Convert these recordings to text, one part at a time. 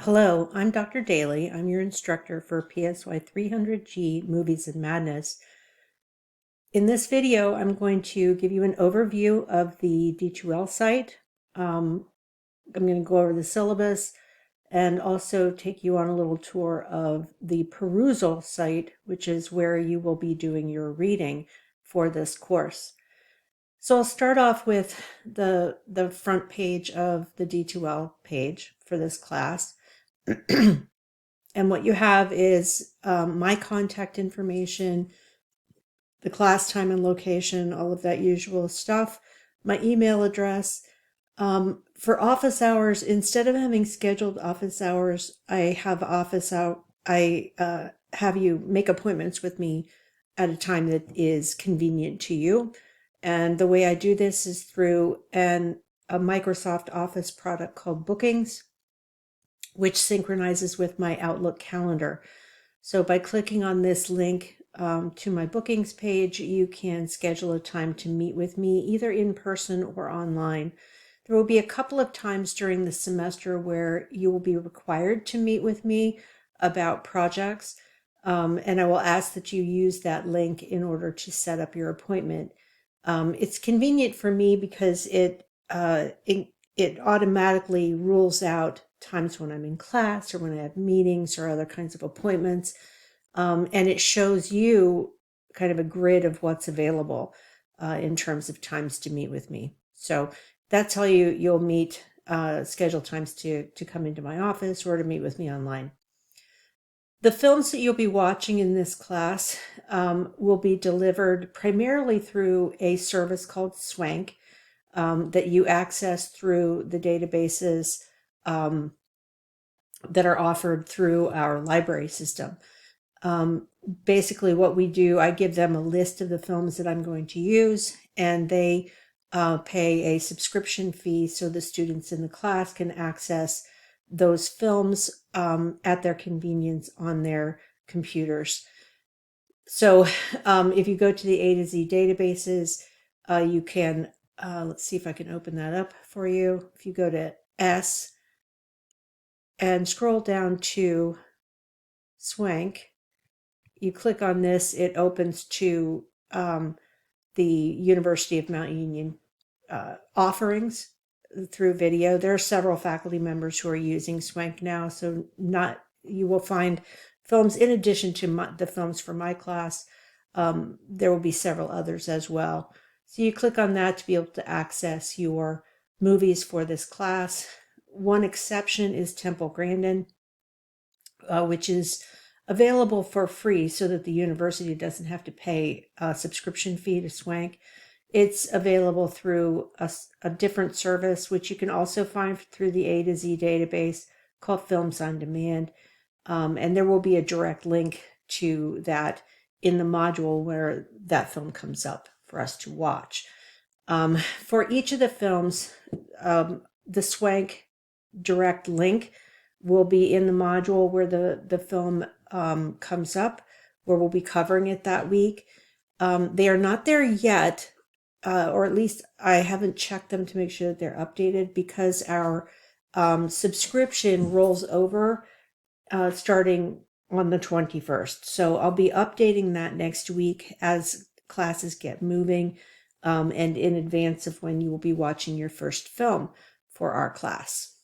Hello, I'm Dr. Daly. I'm your instructor for PSY 300G Movies and Madness. In this video, I'm going to give you an overview of the D2L site. I'm going to go over the syllabus and also take you on a little tour of the perusal site, which is where you will be doing your reading for this course. So I'll start off with the front page of the D2L page for this class. And what you have is my contact information, the class time and location, all of that usual stuff, my email address. For office hours, instead of having scheduled office hours, I have you make appointments with me at a time that is convenient to you. And the way I do this is through a Microsoft Office product called Bookings, which synchronizes with my Outlook calendar. So by clicking on this link to my bookings page, you can schedule a time to meet with me either in person or online. There will be a couple of times during the semester where you will be required to meet with me about projects, and I will ask that you use that link in order to set up your appointment. It's convenient for me because it automatically rules out times when I'm in class or when I have meetings or other kinds of appointments. And it shows you kind of a grid of what's available in terms of times to meet with me. So that's how you'll meet, schedule times to come into my office or to meet with me online. The films that you'll be watching in this class will be delivered primarily through a service called Swank that you access through the databases that are offered through our library system. Basically what we do, I give them a list of the films that I'm going to use, and they pay a subscription fee so the students in the class can access those films at their convenience on their computers. So if you go to the A to Z databases, you can, let's see if I can open that up for you. If you go to S and scroll down to Swank, you click on this, it opens to the University of Mount Union offerings through video. There are several faculty members who are using Swank now, so you will find films in addition to the films for my class. There will be several others as well. So you click on that to be able to access your movies for this class. One exception is Temple Grandin, which is available for free so that the university doesn't have to pay a subscription fee to Swank. It's available through a different service, which you can also find through the A to Z database called Films on Demand. And there will be a direct link to that in the module where that film comes up for us to watch. For each of the films, the Swank direct link will be in the module where the film comes up, where we'll be covering it that week. They are not there yet, or at least I haven't checked them to make sure that they're updated, because our subscription rolls over starting on the 21st. So I'll be updating that next week as classes get moving and in advance of when you will be watching your first film for our class.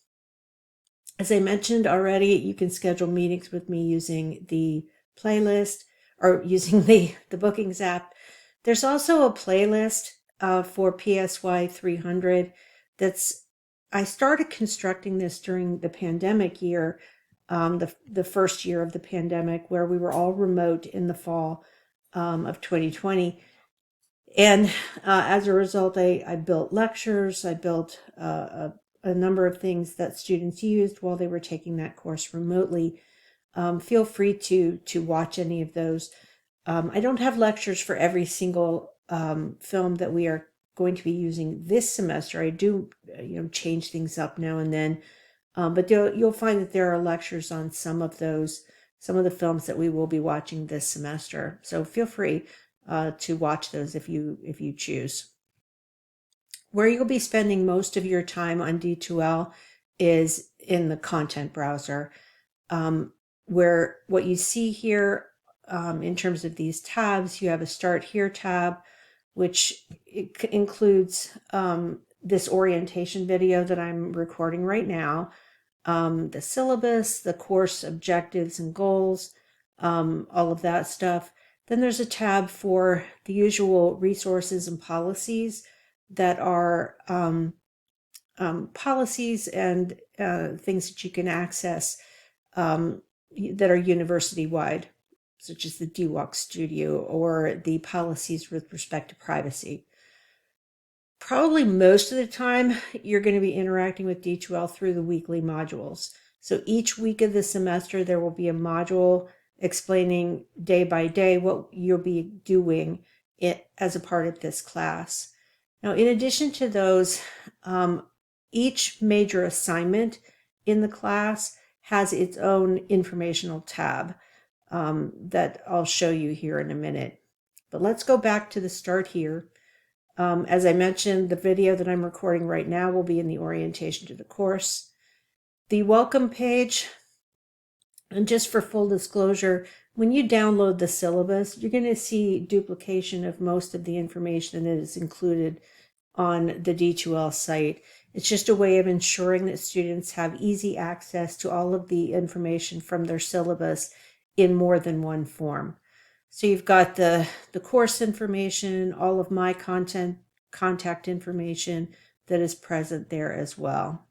As I mentioned already, you can schedule meetings with me using the playlist or using the Bookings app. There's also a playlist for PSY 300 I started constructing this during the pandemic year, the first year of the pandemic, where we were all remote in the fall of 2020. And as a result, I built lectures, I built a number of things that students used while they were taking that course remotely. Feel free to watch any of those. I don't have lectures for every single film that we are going to be using this semester. I do, change things up now and then, but you'll find that there are lectures on some of the films that we will be watching this semester. So feel free to watch those if you choose. Where you'll be spending most of your time on D2L is in the content browser, where what you see here in terms of these tabs, you have a Start Here tab, which includes this orientation video that I'm recording right now, the syllabus, the course objectives and goals, all of that stuff. Then there's a tab for the usual resources and policies that are policies and things that you can access that are university-wide, such as the DWALK Studio or the policies with respect to privacy. Probably most of the time, you're going to be interacting with D2L through the weekly modules. So each week of the semester, there will be a module explaining day by day what you'll be doing as a part of this class. Now, in addition to those, each major assignment in the class has its own informational tab that I'll show you here in a minute. But let's go back to the Start Here. As I mentioned, the video that I'm recording right now will be in the orientation to the course. The welcome page, and just for full disclosure, when you download the syllabus, you're going to see duplication of most of the information that is included on the D2L site. It's just a way of ensuring that students have easy access to all of the information from their syllabus in more than one form. So you've got the course information, all of my contact information that is present there as well.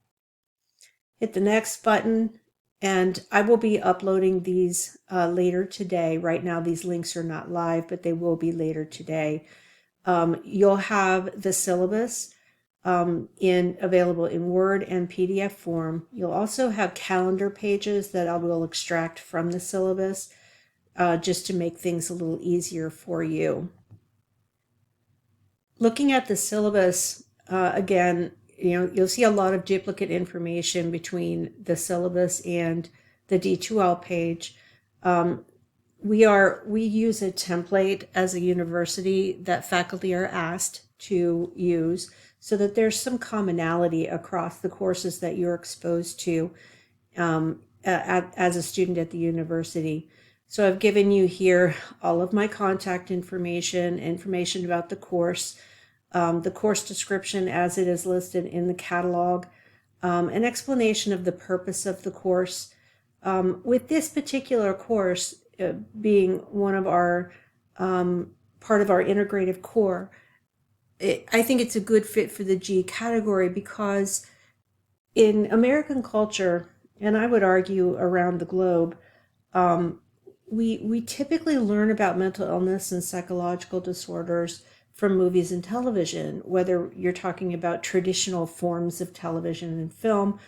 Hit the next button, and I will be uploading these later today. Right now, these links are not live, but they will be later today. You'll have the syllabus available in Word and PDF form. You'll also have calendar pages that I will extract from the syllabus just to make things a little easier for you. Looking at the syllabus, again, you'll see a lot of duplicate information between the syllabus and the D2L page. We use a template as a university that faculty are asked to use so that there's some commonality across the courses that you're exposed to as a student at the university. So I've given you here all of my contact information about the course description as it is listed in the catalog, an explanation of the purpose of the course. With this particular course being one of our part of our integrative core, I think it's a good fit for the G category because in American culture, and I would argue around the globe, we typically learn about mental illness and psychological disorders from movies and television, whether you're talking about traditional forms of television and film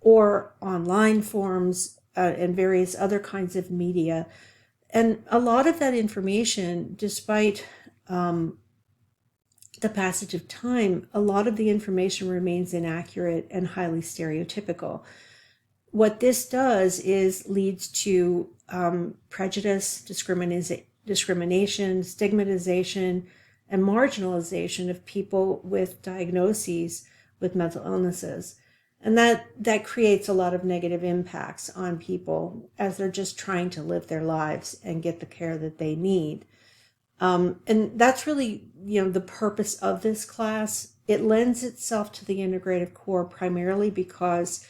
or online forms and various other kinds of media. And a lot of that information, despite the passage of time, a lot of the information remains inaccurate and highly stereotypical. What this does is leads to prejudice, discrimination, stigmatization, and marginalization of people with diagnoses with mental illnesses. And that creates a lot of negative impacts on people as they're just trying to live their lives and get the care that they need. And that's really, the purpose of this class. It lends itself to the integrative core primarily because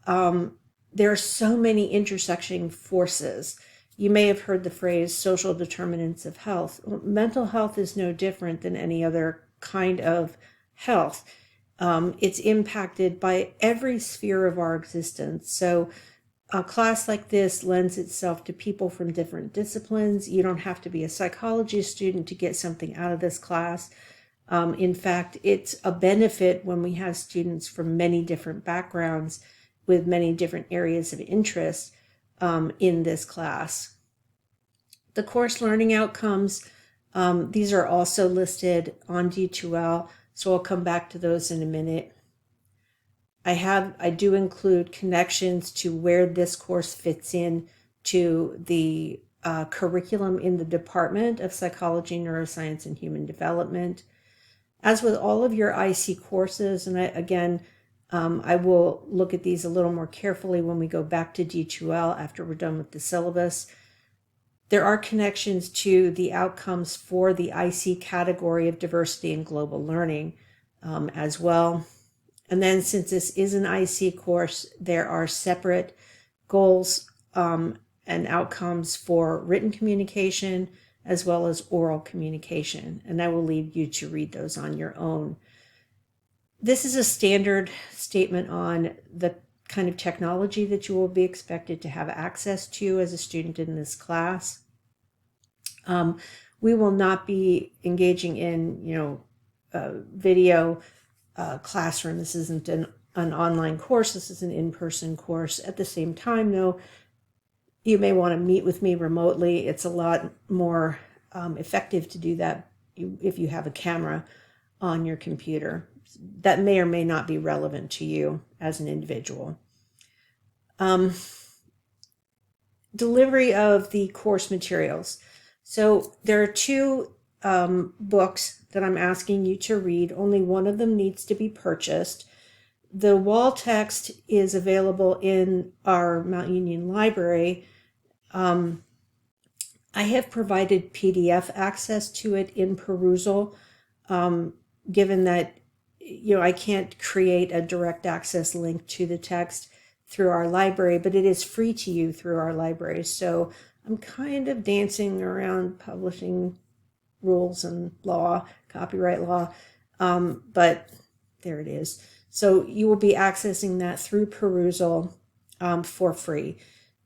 there are so many intersecting forces. You may have heard the phrase social determinants of health. Mental health is no different than any other kind of health. It's impacted by every sphere of our existence. So a class like this lends itself to people from different disciplines. You don't have to be a psychology student to get something out of this class. In fact, it's a benefit when we have students from many different backgrounds with many different areas of interest in this class. The course learning outcomes, these are also listed on D2L, so I'll come back to those in a minute. I do include connections to where this course fits in to the curriculum in the Department of Psychology, Neuroscience, and Human Development. As with all of your IC courses, and I will look at these a little more carefully when we go back to D2L after we're done with the syllabus. There are connections to the outcomes for the IC category of diversity and global learning as well. And then since this is an IC course, there are separate goals and outcomes for written communication as well as oral communication. And I will leave you to read those on your own. This is a standard statement on the kind of technology that you will be expected to have access to as a student in this class. We will not be engaging in, video classroom. This isn't an online course. This is an in-person course. At the same time, though, you may want to meet with me remotely. It's a lot more effective to do that if you have a camera on your computer. That may or may not be relevant to you as an individual. Delivery of the course materials. So there are two books that I'm asking you to read. Only one of them needs to be purchased. The wall text is available in our Mount Union library. I have provided PDF access to it in Perusal, given that I can't create a direct access link to the text through our library, but it is free to you through our library. So I'm kind of dancing around publishing rules and law, copyright law, but there it is. So you will be accessing that through Perusal for free.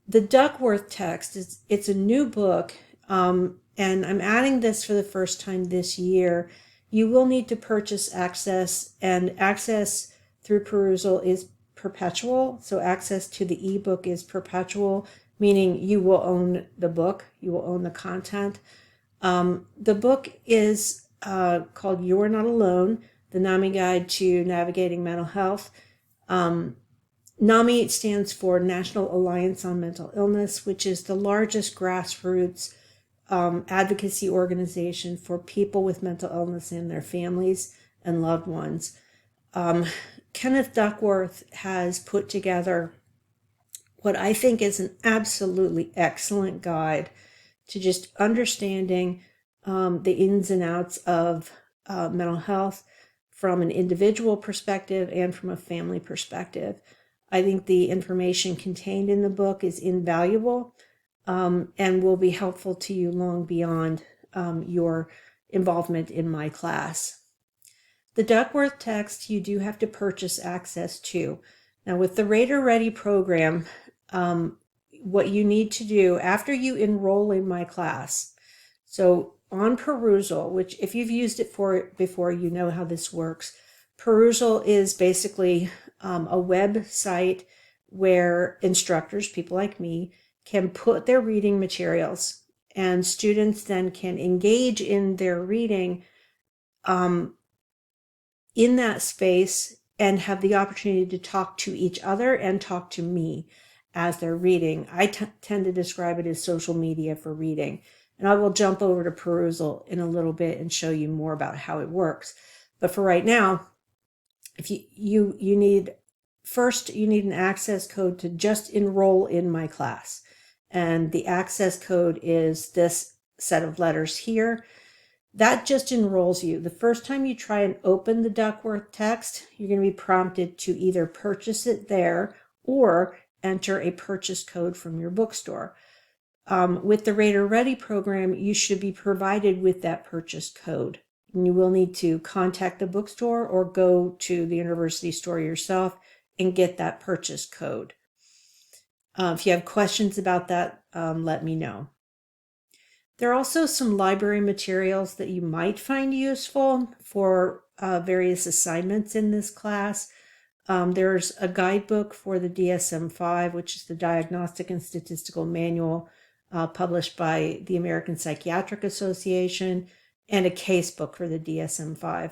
The Duckworth text, it's a new book, and I'm adding this for the first time this year. You will need to purchase access, and access through Perusal is perpetual. So access to the ebook is perpetual, meaning you will own the book, you will own the content. The book is called You're Not Alone, the NAMI Guide to Navigating Mental Health. NAMI stands for National Alliance on Mental Illness, which is the largest grassroots advocacy organization for people with mental illness and their families and loved ones. Kenneth Duckworth has put together what I think is an absolutely excellent guide to just understanding the ins and outs of mental health from an individual perspective and from a family perspective. I think the information contained in the book is invaluable and will be helpful to you long beyond your involvement in my class. The Duckworth text you do have to purchase access to. Now with the Rater Ready program, what you need to do after you enroll in my class, so on Perusal, which if you've used it before, you know how this works. Perusal is basically a website where instructors, people like me, can put their reading materials, and students then can engage in their reading in that space and have the opportunity to talk to each other and talk to me as they're reading. I tend to describe it as social media for reading. And I will jump over to Perusal in a little bit and show you more about how it works. But for right now, if you need an access code to just enroll in my class. And the access code is this set of letters here. That just enrolls you. The first time you try and open the Duckworth text, you're going to be prompted to either purchase it there or enter a purchase code from your bookstore. With the Rater Ready program, you should be provided with that purchase code. And you will need to contact the bookstore or go to the university store yourself and get that purchase code. If you have questions about that, let me know. There are also some library materials that you might find useful for various assignments in this class. There's a guidebook for the DSM-5, which is the Diagnostic and Statistical Manual published by the American Psychiatric Association, and a case book for the DSM-5.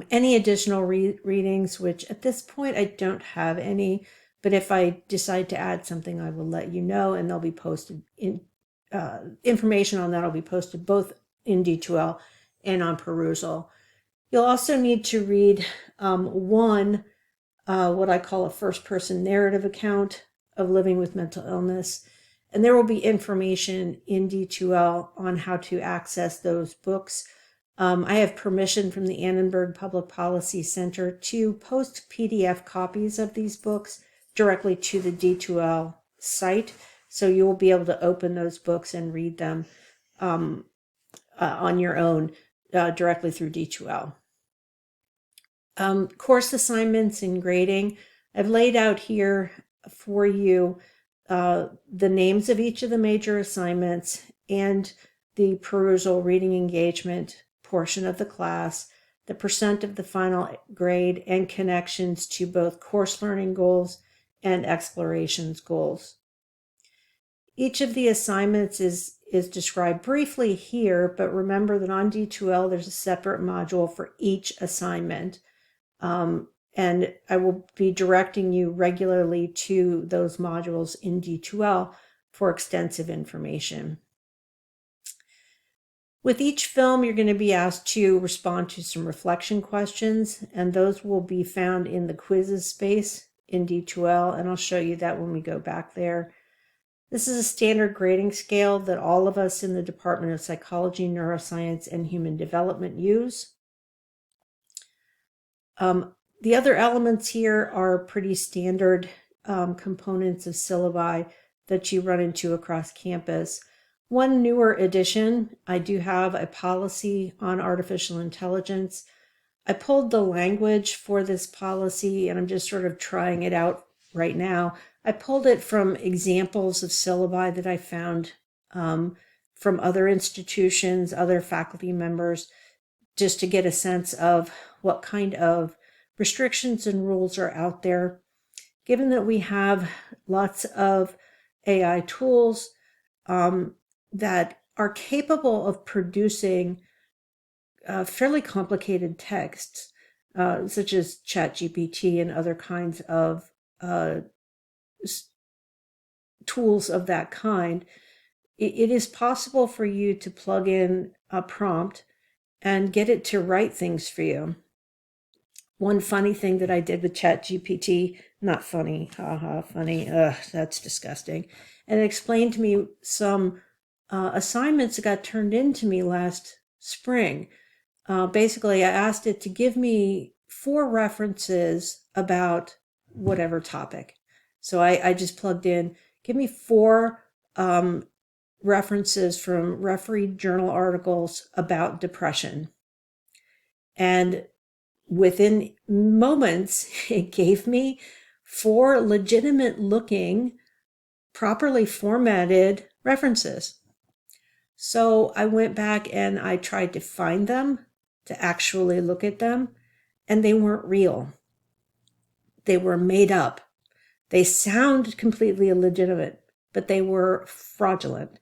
Any additional readings, which at this point I don't have any, but if I decide to add something, I will let you know, and they'll be posted in information on that will be posted both in D2L and on Perusal. You'll also need to read one, what I call a first-person narrative account of living with mental illness. And there will be information in D2L on how to access those books. I have permission from the Annenberg Public Policy Center to post PDF copies of these books directly to the D2L site. So you will be able to open those books and read them on your own directly through D2L. Course assignments and grading. I've laid out here for you the names of each of the major assignments and the perusal reading engagement portion of the class, the percent of the final grade, and connections to both course learning goals and explorations goals. Each of the assignments is described briefly here, but remember that on D2L there's a separate module for each assignment. And I will be directing you regularly to those modules in D2L for extensive information. With each film, you're going to be asked to respond to some reflection questions, and those will be found in the quizzes space in D2L, and I'll show you that when we go back there. This is a standard grading scale that all of us in the Department of Psychology, Neuroscience, and Human Development use. The other elements here are pretty standard components of syllabi that you run into across campus. One newer addition, I do have a policy on artificial intelligence. I pulled the language for this policy and I'm just sort of trying it out right now. I pulled it from examples of syllabi that I found from other institutions, other faculty members, just to get a sense of what kind of restrictions and rules are out there. Given that we have lots of AI tools that are capable of producing fairly complicated texts, such as ChatGPT and other kinds of tools of that kind, it is possible for you to plug in a prompt and get it to write things for you. One funny thing that I did with ChatGPT, not funny, haha, funny, that's disgusting. And it explained to me some assignments that got turned into me last spring. Basically, I asked it to give me 4 references about whatever topic. So I just plugged in, give me 4 references from refereed journal articles about depression. And within moments, it gave me 4 legitimate looking, properly formatted references. So I went back and I tried to find them, to actually look at them, and they weren't real. They were made up. They sound completely illegitimate, but they were fraudulent.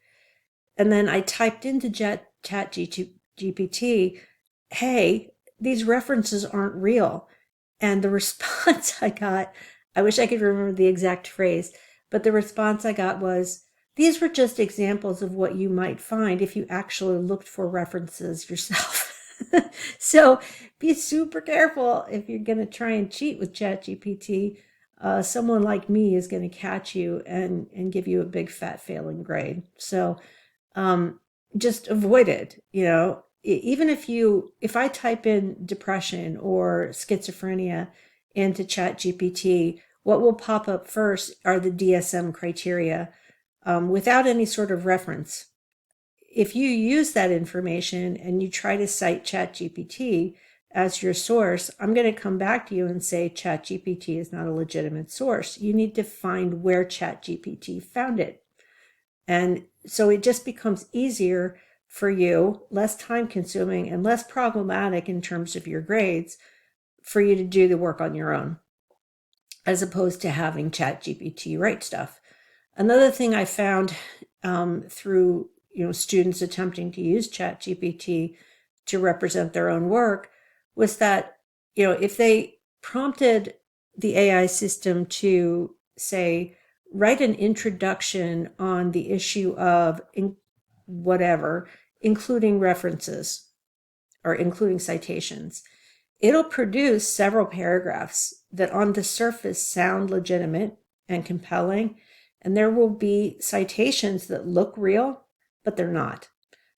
And then I typed into ChatGPT, hey, these references aren't real. And the response I got, I wish I could remember the exact phrase, but the response I got was, these were just examples of what you might find if you actually looked for references yourself. So be super careful if you're going to try and cheat with ChatGPT. Someone like me is going to catch you and give you a big fat failing grade. So just avoid it. Even if I type in depression or schizophrenia into ChatGPT, what will pop up first are the DSM criteria without any sort of reference. If you use that information and you try to cite ChatGPT as your source, I'm going to come back to you and say ChatGPT is not a legitimate source. You need to find where ChatGPT found it. And so it just becomes easier for you, less time consuming and less problematic in terms of your grades, for you to do the work on your own, as opposed to having ChatGPT write stuff. Another thing I found through students attempting to use ChatGPT to represent their own work was that if they prompted the AI system to say, write an introduction on the issue of whatever, including references or including citations, it'll produce several paragraphs that on the surface sound legitimate and compelling, and there will be citations that look real, but they're not.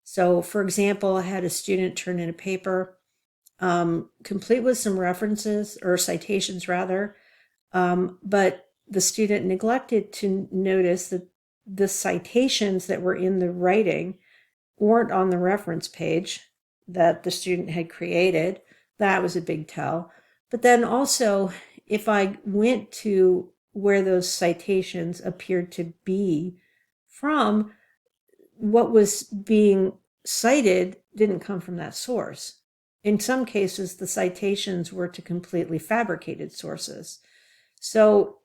So, for example, I had a student turn in a paper complete with some references or citations rather, but the student neglected to notice that the citations that were in the writing weren't on the reference page that the student had created. That was a big tell. But then also, if I went to where those citations appeared to be from, what was being cited didn't come from that source. In some cases, the citations were to completely fabricated sources. So,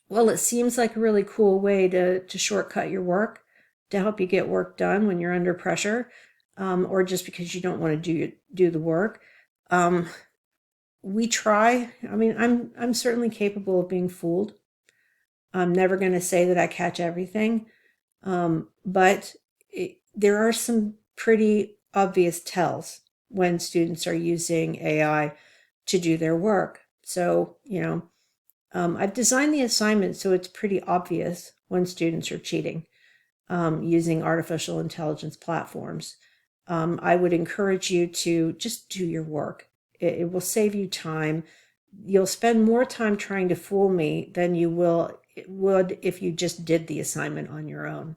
well, it seems like a really cool way to shortcut your work, to help you get work done when you're under pressure, or just because you don't want to do the work. We try. I mean, I'm certainly capable of being fooled. I'm never going to say that I catch everything, but there are some pretty obvious tells when students are using AI to do their work. So, I've designed the assignment so it's pretty obvious when students are cheating using artificial intelligence platforms. I would encourage you to just do your work. It will save you time. You'll spend more time trying to fool me than you would if you just did the assignment on your own.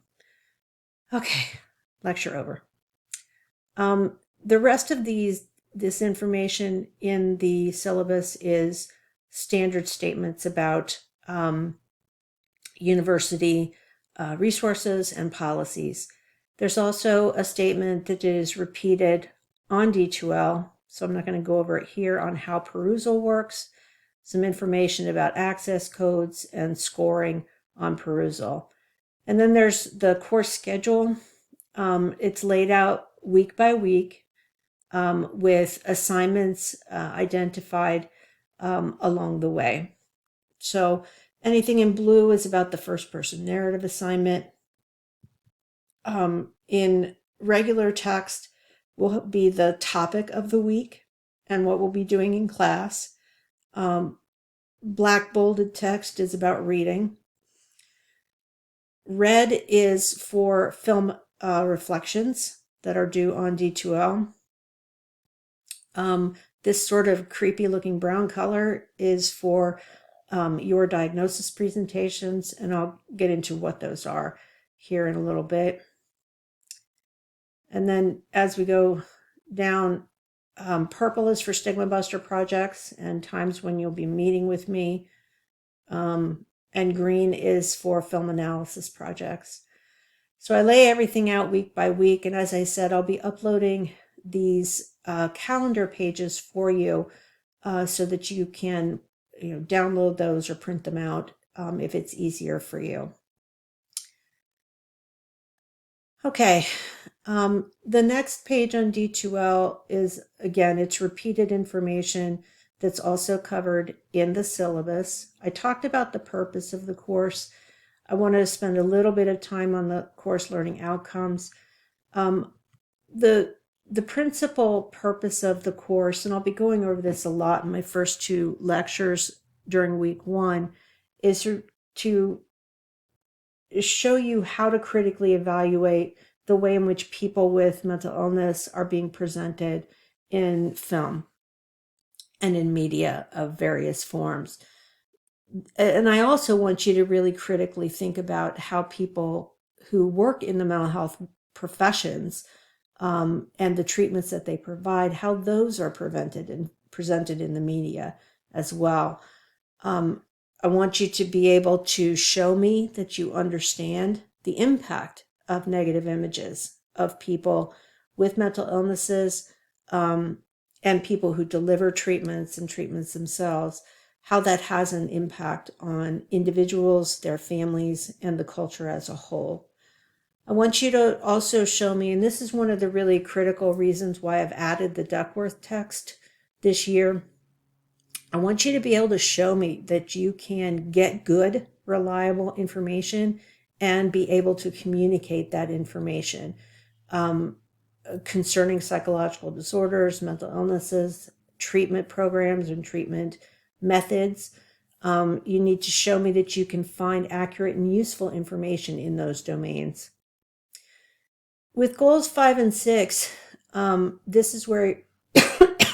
Okay, lecture over. The rest of this information in the syllabus is standard statements about university resources and policies. There's also a statement that is repeated on D2L, so I'm not going to go over it here, on how perusal works, some information about access codes and scoring on perusal. And then there's the course schedule. It's laid out week by week with assignments identified along the way. So anything in blue is about the first person narrative assignment. In regular text will be the topic of the week and what we'll be doing in class. Black bolded text is about reading. Red is for film reflections that are due on D2L. This sort of creepy looking brown color is for your diagnosis presentations, and I'll get into what those are here in a little bit. And then as we go down, purple is for Stigma Buster projects and times when you'll be meeting with me. And green is for film analysis projects. So I lay everything out week by week. And as I said, I'll be uploading these calendar pages for you so that you can download those or print them out if it's easier for you. Okay, the next page on D2L is, again, it's repeated information that's also covered in the syllabus. I talked about the purpose of the course. I want to spend a little bit of time on the course learning outcomes. The principal purpose of the course, and I'll be going over this a lot in my first two lectures during week one, is to show you how to critically evaluate the way in which people with mental illness are being presented in film and in media of various forms. And I also want you to really critically think about how people who work in the mental health professions and the treatments that they provide, how those are prevented and presented in the media as well. I want you to be able to show me that you understand the impact of negative images of people with mental illnesses and people who deliver treatments and treatments themselves, how that has an impact on individuals, their families, and the culture as a whole. I want you to also show me, and this is one of the really critical reasons why I've added the Duckworth text this year, I want you to be able to show me that you can get good, reliable information and be able to communicate that information. concerning psychological disorders, mental illnesses, treatment programs and treatment methods. You need to show me that you can find accurate and useful information in those domains. With goals 5 and 6, this is where,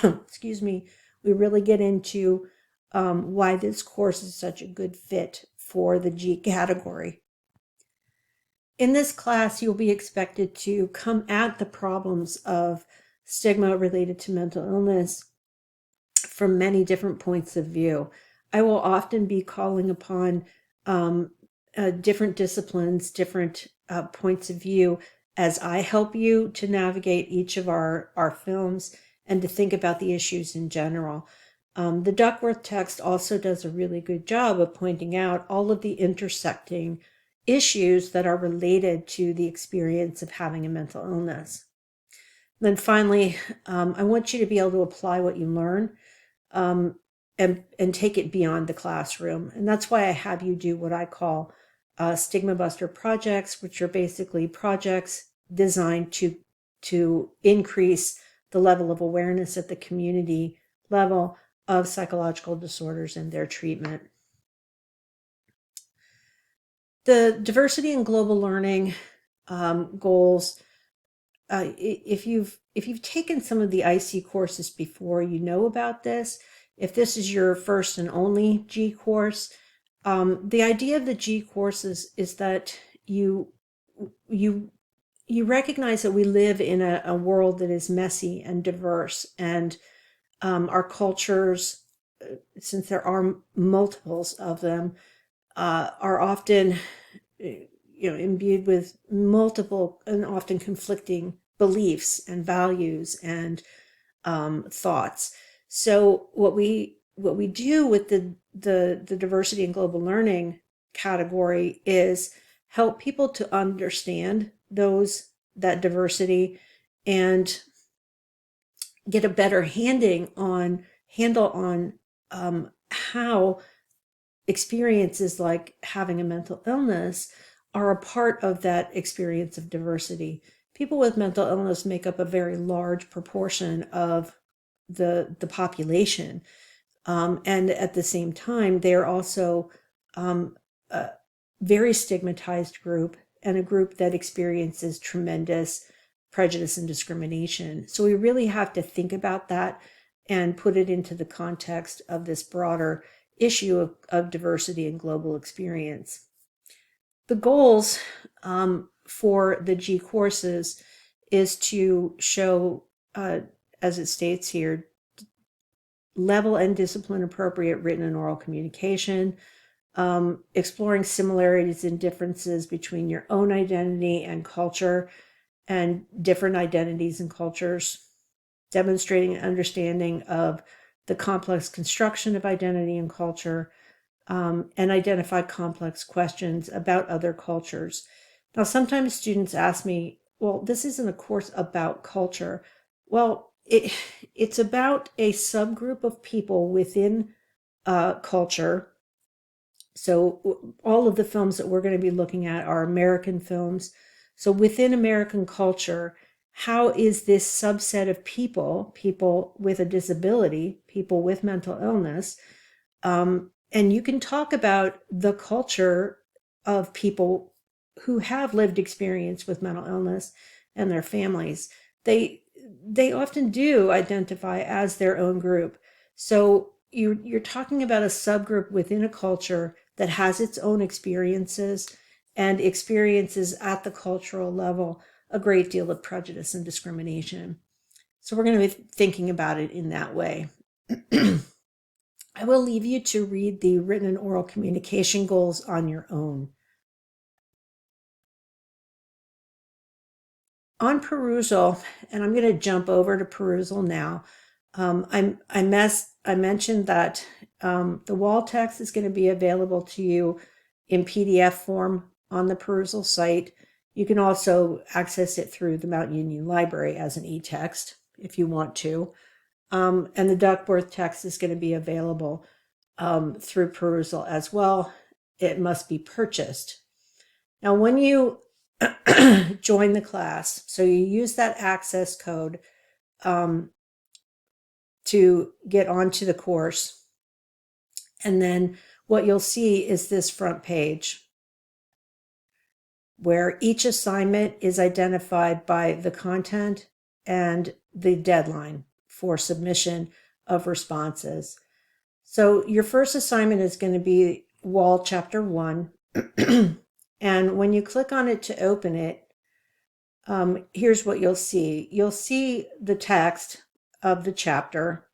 excuse me, we really get into why this course is such a good fit for the G category. In this class, you'll be expected to come at the problems of stigma related to mental illness from many different points of view. I will often be calling upon different disciplines, different points of view as I help you to navigate each of our films and to think about the issues in general. The Duckworth text also does a really good job of pointing out all of the intersecting issues that are related to the experience of having a mental illness. Then finally, I want you to be able to apply what you learn and take it beyond the classroom. And that's why I have you do what I call Stigma Buster projects, which are basically projects designed to increase the level of awareness at the community level of psychological disorders and their treatment. The diversity and global learning goals, if you've taken some of the IC courses before, you know about this. If this is your first and only G course, the idea of the G courses is that you recognize that we live in a world that is messy and diverse, and our cultures, since there are multiples of them, are often imbued with multiple and often conflicting beliefs and values and thoughts. So what we do with the diversity and global learning category is help people to understand that diversity and get a better handle on how experiences like having a mental illness are a part of that experience of diversity. People with mental illness make up a very large proportion of the population. And at the same time, they are also a very stigmatized group and a group that experiences tremendous prejudice and discrimination. So we really have to think about that and put it into the context of this broader issue of diversity and global experience. The goals for the G courses is to show, as it states here, level and discipline appropriate written and oral communication, exploring similarities and differences between your own identity and culture and different identities and cultures, demonstrating an understanding of the complex construction of identity and culture, and identify complex questions about other cultures. Now, sometimes students ask me, well, this isn't a course about culture. Well, it's about a subgroup of people within culture. So all of the films that we're going to be looking at are American films. So within American culture, how is this subset of people with a disability, people with mental illness, and you can talk about the culture of people who have lived experience with mental illness and their families. They often do identify as their own group. So you're talking about a subgroup within a culture that has its own experiences and experiences at the cultural level a great deal of prejudice and discrimination. So we're going to be thinking about it in that way. I will leave you to read the written and oral communication goals on your own. On perusal, and I'm going to jump over to perusal now. I mentioned that the wall text is going to be available to you in PDF form on the perusal site. You can also access it through the Mount Union Library as an e-text if you want to. And the Duckworth text is going to be available through perusal as well. It must be purchased. Now, when you join the class. So you use that access code to get onto the course. And then what you'll see is this front page where each assignment is identified by the content and the deadline for submission of responses. So your first assignment is going to be Wall Chapter 1. And when you click on it to open it, here's what you'll see. You'll see the text of the chapter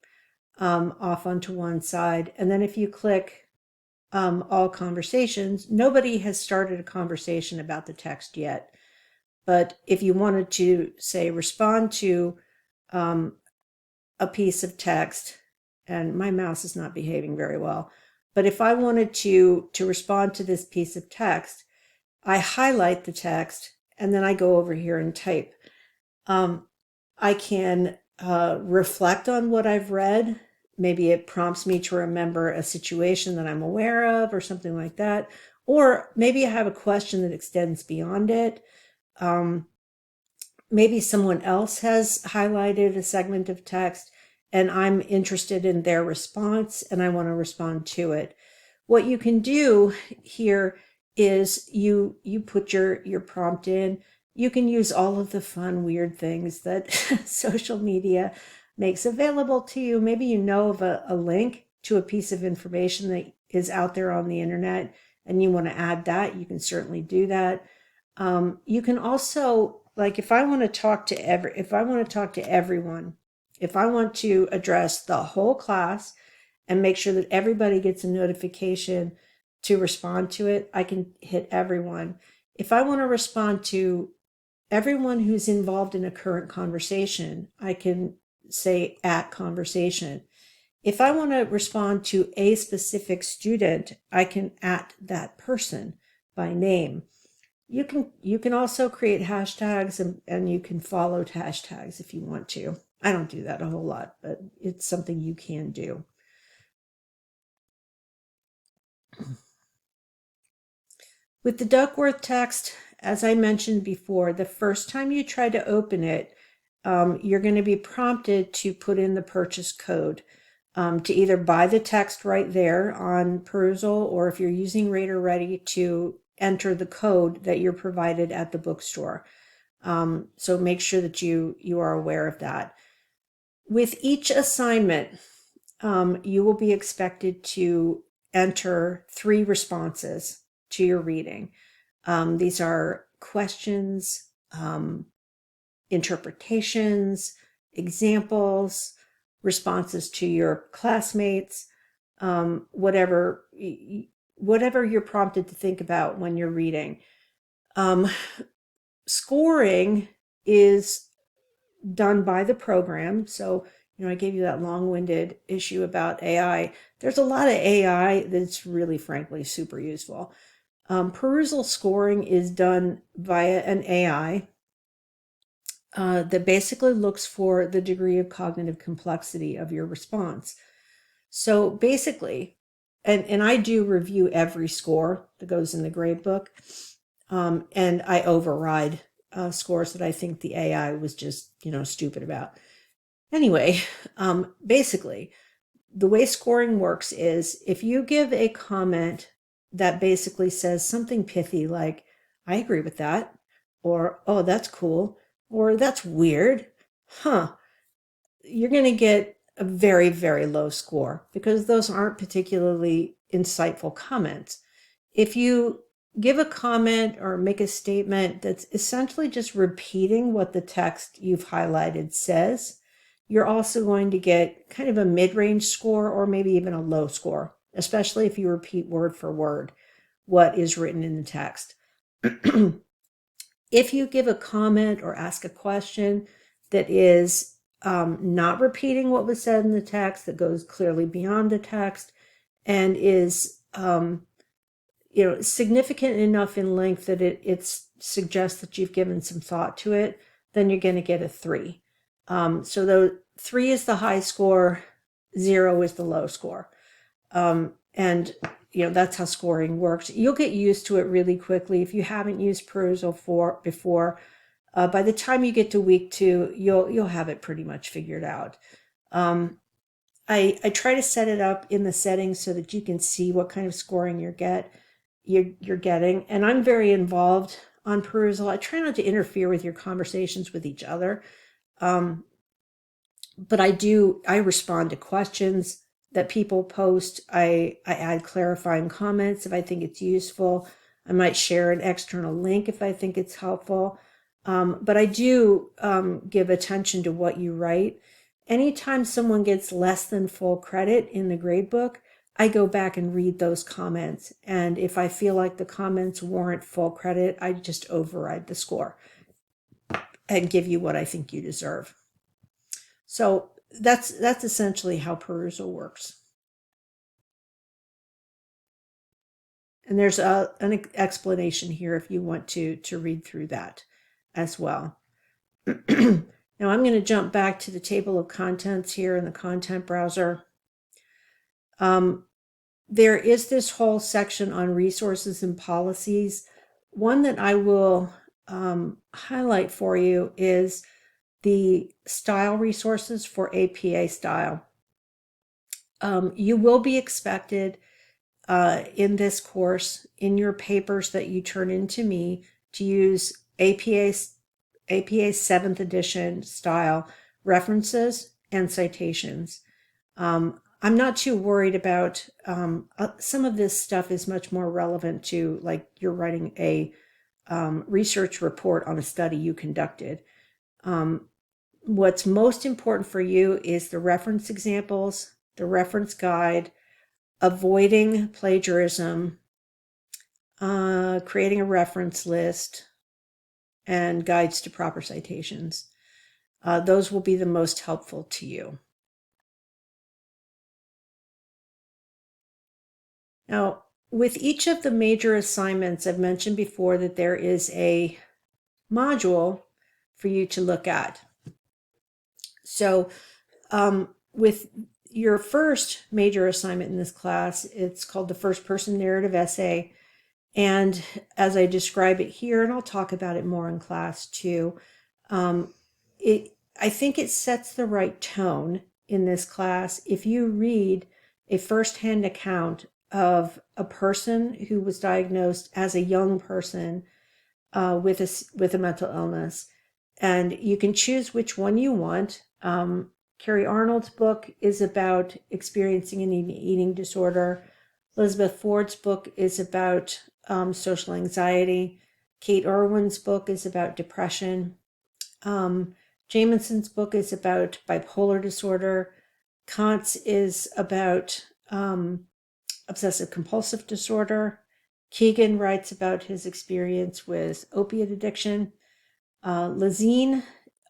off onto one side. And then if you click all conversations, nobody has started a conversation about the text yet. But if you wanted to, say, respond to a piece of text, and my mouse is not behaving very well, but if I wanted to respond to this piece of text, I highlight the text and then I go over here and type. I can reflect on what I've read. Maybe it prompts me to remember a situation that I'm aware of or something like that. Or maybe I have a question that extends beyond it. Maybe someone else has highlighted a segment of text and I'm interested in their response and I want to respond to it. What you can do here is you put your prompt in. You can use all of the fun, weird things that social media makes available to you. Maybe you know of a link to a piece of information that is out there on the internet and you want to add that, you can certainly do that. You can also, like, if I want to talk to everyone, if I want to address the whole class and make sure that everybody gets a notification to respond to it, I can hit everyone. If I want to respond to everyone who's involved in a current conversation, I can say @conversation. If I want to respond to a specific student, I can @that person by name. You can also create hashtags and you can follow hashtags if you want to. I don't do that a whole lot, but it's something you can do. With the Duckworth text, as I mentioned before, the first time you try to open it, you're going to be prompted to put in the purchase code to either buy the text right there on Perusal, or if you're using Reader Ready, to enter the code that you're provided at the bookstore. So make sure that you are aware of that. With each assignment, you will be expected to enter 3 responses to your reading. These are questions, interpretations, examples, responses to your classmates, whatever you're prompted to think about when you're reading. Scoring is done by the program. So, I gave you that long-winded issue about AI. There's a lot of AI that's really, frankly, super useful. Perusal scoring is done via an AI that basically looks for the degree of cognitive complexity of your response. So basically, and I do review every score that goes in the grade book, and I override scores that I think the AI was just, stupid about. Anyway, basically, the way scoring works is if you give a comment that basically says something pithy like, I agree with that, or, oh, that's cool, or that's weird, you're going to get a very, very low score because those aren't particularly insightful comments. If you give a comment or make a statement that's essentially just repeating what the text you've highlighted says, you're also going to get kind of a mid-range score or maybe even a low score, especially if you repeat word for word what is written in the text. If you give a comment or ask a question that is not repeating what was said in the text, that goes clearly beyond the text, and is significant enough in length that it suggests that you've given some thought to it, then you're going to get a 3. So the 3 is the high score, 0 is the low score. And that's how scoring works. You'll get used to it really quickly. If you haven't used Perusal before, by the time you get to week 2, you'll have it pretty much figured out. I try to set it up in the settings so that you can see what kind of scoring you're getting. And I'm very involved on Perusal. I try not to interfere with your conversations with each other. But I respond to questions that people post. I add clarifying comments if I think it's useful. I might share an external link if I think it's helpful. But I do give attention to what you write. Anytime someone gets less than full credit in the gradebook, I go back and read those comments. And if I feel like the comments warrant full credit, I just override the score and give you what I think you deserve. So that's essentially how Perusal works. And there's an explanation here if you want to read through that as well. Now I'm going to jump back to the table of contents here in the content browser. There is this whole section on resources and policies. One that I will highlight for you is the style resources for APA style. You will be expected in this course, in your papers that you turn into me, to use APA 7th edition style references and citations. I'm not too worried about some of this stuff is much more relevant to, like, you're writing a research report on a study you conducted. What's most important for you is the reference examples, the reference guide, avoiding plagiarism, creating a reference list, and guides to proper citations. Those will be the most helpful to you. Now, with each of the major assignments, I've mentioned before that there is a module for you to look at. So with your first major assignment in this class, it's called the first person narrative essay. And as I describe it here, and I'll talk about it more in class too, I think it sets the right tone in this class if you read a firsthand account of a person who was diagnosed as a young person with a mental illness. And you can choose which one you want. Carrie Arnold's book is about experiencing an eating disorder. Elizabeth Ford's book is about social anxiety. Kate Irwin's book is about depression. Jamieson's book is about bipolar disorder. Kant's is about obsessive compulsive disorder. Keegan writes about his experience with opiate addiction. Lazine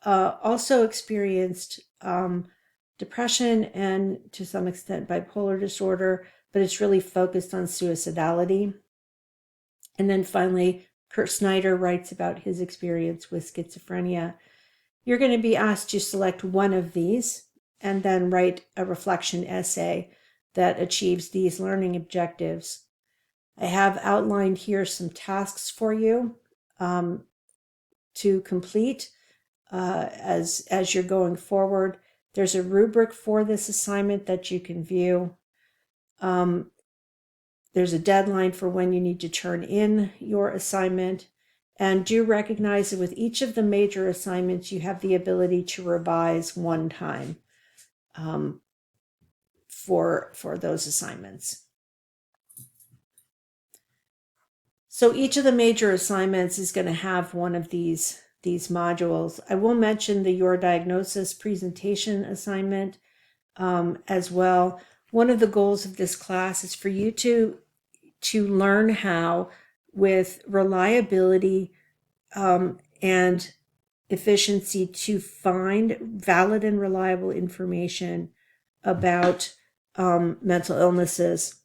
also experienced depression and to some extent bipolar disorder, but it's really focused on suicidality. And then finally, Kurt Snyder writes about his experience with schizophrenia. You're going to be asked to select one of these and then write a reflection essay that achieves these learning objectives. I have outlined here some tasks for you to complete as you're going forward. There's a rubric for this assignment that you can view. There's a deadline for when you need to turn in your assignment. And do recognize that with each of the major assignments, you have the ability to revise one time for those assignments. So each of the major assignments is going to have one of these modules. I will mention the Your Diagnosis presentation assignment as well. One of the goals of this class is for you to learn how, with reliability and efficiency, to find valid and reliable information about mental illnesses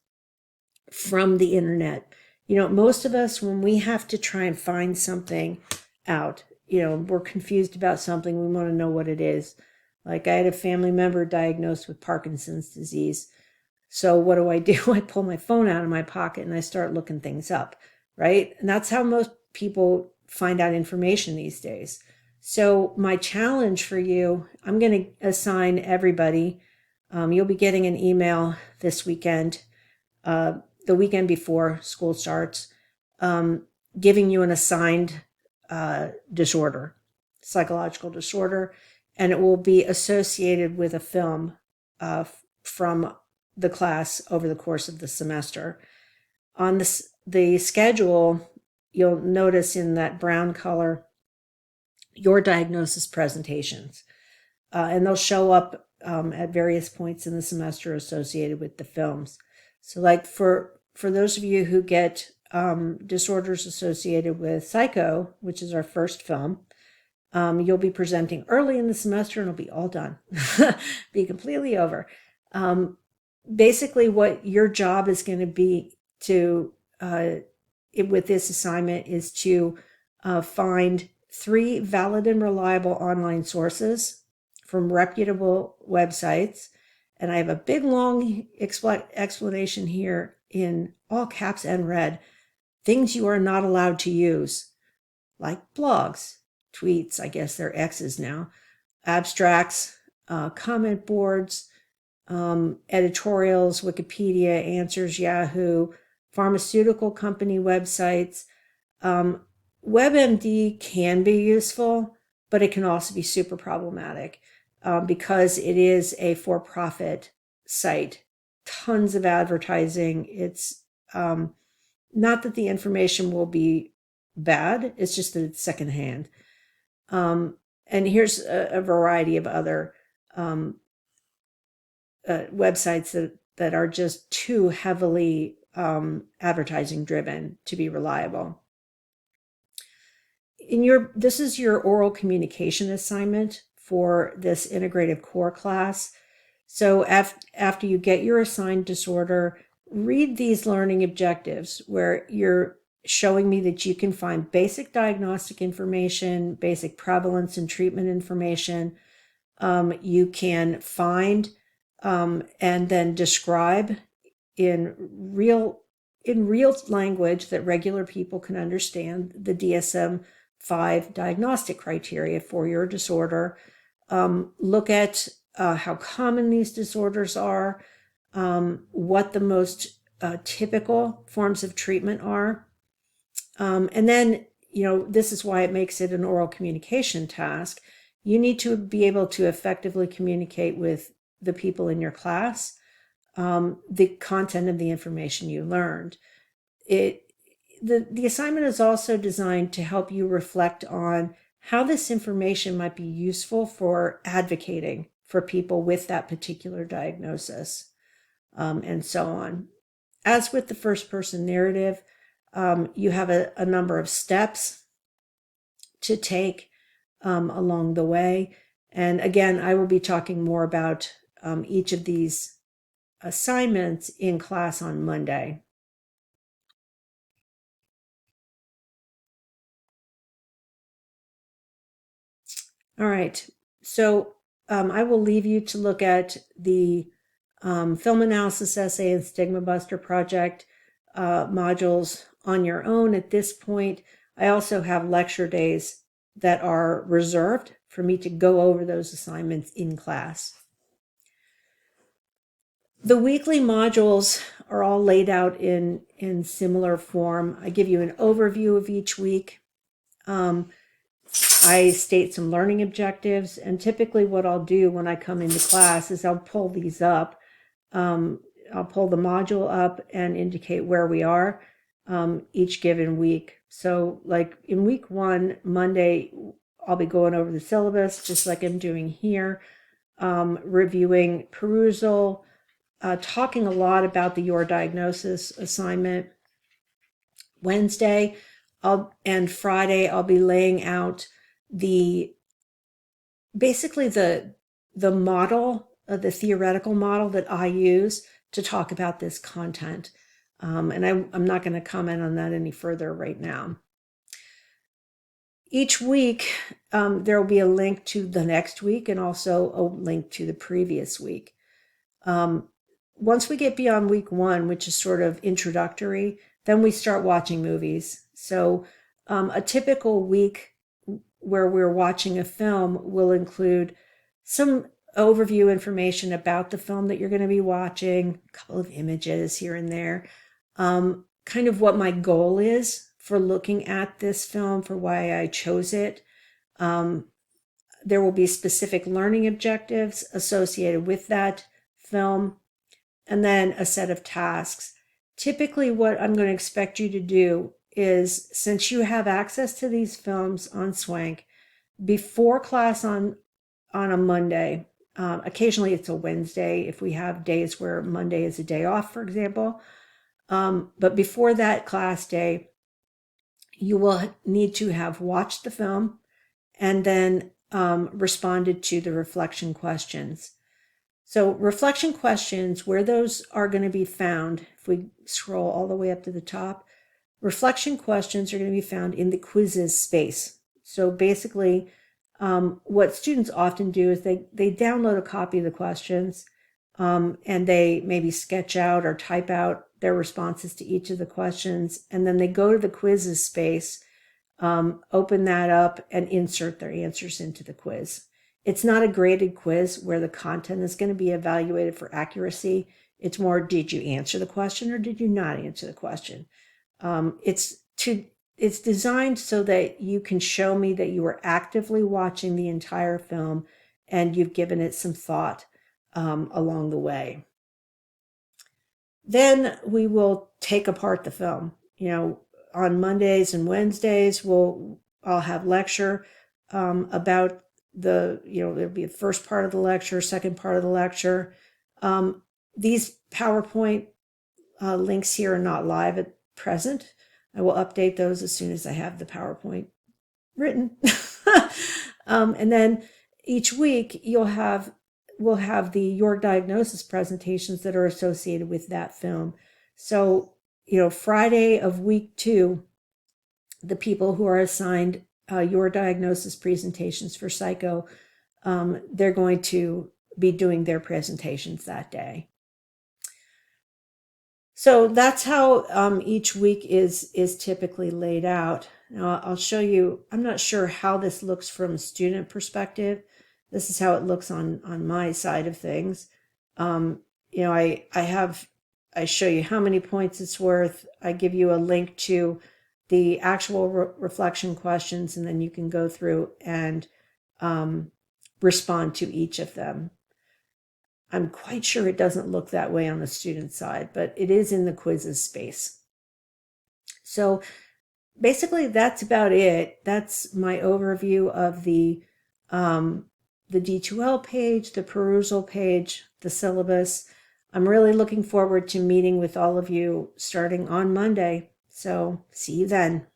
from the internet. Most of us, when we have to try and find something out, we're confused about something, we want to know what it is. Like, I had a family member diagnosed with Parkinson's disease. So what do? I pull my phone out of my pocket and I start looking things up, right? And that's how most people find out information these days. So my challenge for you, I'm going to assign everybody, you'll be getting an email this weekend, the weekend before school starts, giving you an assigned disorder, psychological disorder, and it will be associated with a film from the class over the course of the semester. On the schedule, you'll notice in that brown color your diagnosis presentations, and they'll show up at various points in the semester associated with the films. So like for those of you who get disorders associated with Psycho, which is our first film, you'll be presenting early in the semester and it'll be all done, be completely over. Basically what your job is going to be to with this assignment is to find 3 valid and reliable online sources from reputable websites. And I have a big long explanation here in all caps and red. Things you are not allowed to use, like blogs, tweets, I guess they're X's now, abstracts, comment boards, editorials, Wikipedia, Answers, Yahoo, pharmaceutical company websites. WebMD can be useful, but it can also be super problematic because it is a for-profit site. Tons of advertising. It's not that the information will be bad, it's just that it's secondhand. And here's a variety of other websites that are just too heavily advertising driven to be reliable. This is your oral communication assignment for this integrative core class. So after you get your assigned disorder, read these learning objectives where you're showing me that you can find basic diagnostic information, basic prevalence and treatment information. You can find and then describe in real language that regular people can understand the DSM-5 diagnostic criteria for your disorder. Look at how common these disorders are, what the most typical forms of treatment are. And then, this is why it makes it an oral communication task. You need to be able to effectively communicate with the people in your class, the content of the information you learned. The assignment is also designed to help you reflect on how this information might be useful for advocating for people with that particular diagnosis, and so on. As with the first-person narrative, you have a number of steps to take along the way. And again, I will be talking more about each of these assignments in class on Monday. All right, so I will leave you to look at the film analysis essay and stigma buster project modules on your own at this point. I also have lecture days that are reserved for me to go over those assignments in class. The weekly modules are all laid out in similar form. I give you an overview of each week. I state some learning objectives, and typically what I'll do when I come into class is I'll pull these up. I'll pull the module up and indicate where we are each given week. So like in week 1, Monday, I'll be going over the syllabus just like I'm doing here, reviewing perusal, talking a lot about the Your Diagnosis assignment. Wednesday and Friday, I'll be laying out basically the model, the theoretical model that I use to talk about this content. And I'm not going to comment on that any further right now. Each week, there will be a link to the next week and also a link to the previous week. once we get beyond week 1, which is sort of introductory, then we start watching movies. So a typical week where we're watching a film will include some overview information about the film that you're going to be watching, a couple of images here and there, kind of what my goal is for looking at this film, for why I chose it. There will be specific learning objectives associated with that film, and then a set of tasks. Typically, what I'm going to expect you to do is, since you have access to these films on Swank, before class on a Monday, occasionally it's a Wednesday if we have days where Monday is a day off, for example. But before that class day, you will need to have watched the film and then responded to the reflection questions. So reflection questions, where those are going to be found, if we scroll all the way up to the top, reflection questions are going to be found in the quizzes space. So basically, what students often do is they download a copy of the questions, and they maybe sketch out or type out their responses to each of the questions, and then they go to the quizzes space, open that up, and insert their answers into the quiz. It's not a graded quiz where the content is going to be evaluated for accuracy. It's more, did you answer the question or did you not answer the question? It's designed so that you can show me that you are actively watching the entire film and you've given it some thought along the way. Then we will take apart the film. On Mondays and Wednesdays, I'll have lecture about there'll be the first part of the lecture, second part of the lecture. These PowerPoint links here are not live at present. I will update those as soon as I have the PowerPoint written. And then each week we'll have the Your Diagnosis presentations that are associated with that film. So, Friday of week 2, the people who are assigned Your Diagnosis presentations for psycho, they're going to be doing their presentations that day. So that's how each week is typically laid out. Now I'll show you, I'm not sure how this looks from a student perspective. This is how it looks on my side of things. I show you how many points it's worth. I give you a link to the actual reflection questions, and then you can go through and respond to each of them. I'm quite sure it doesn't look that way on the student side, but it is in the quizzes space. So basically that's about it. That's my overview of the D2L page, the perusal page, the syllabus. I'm really looking forward to meeting with all of you starting on Monday. So see you then.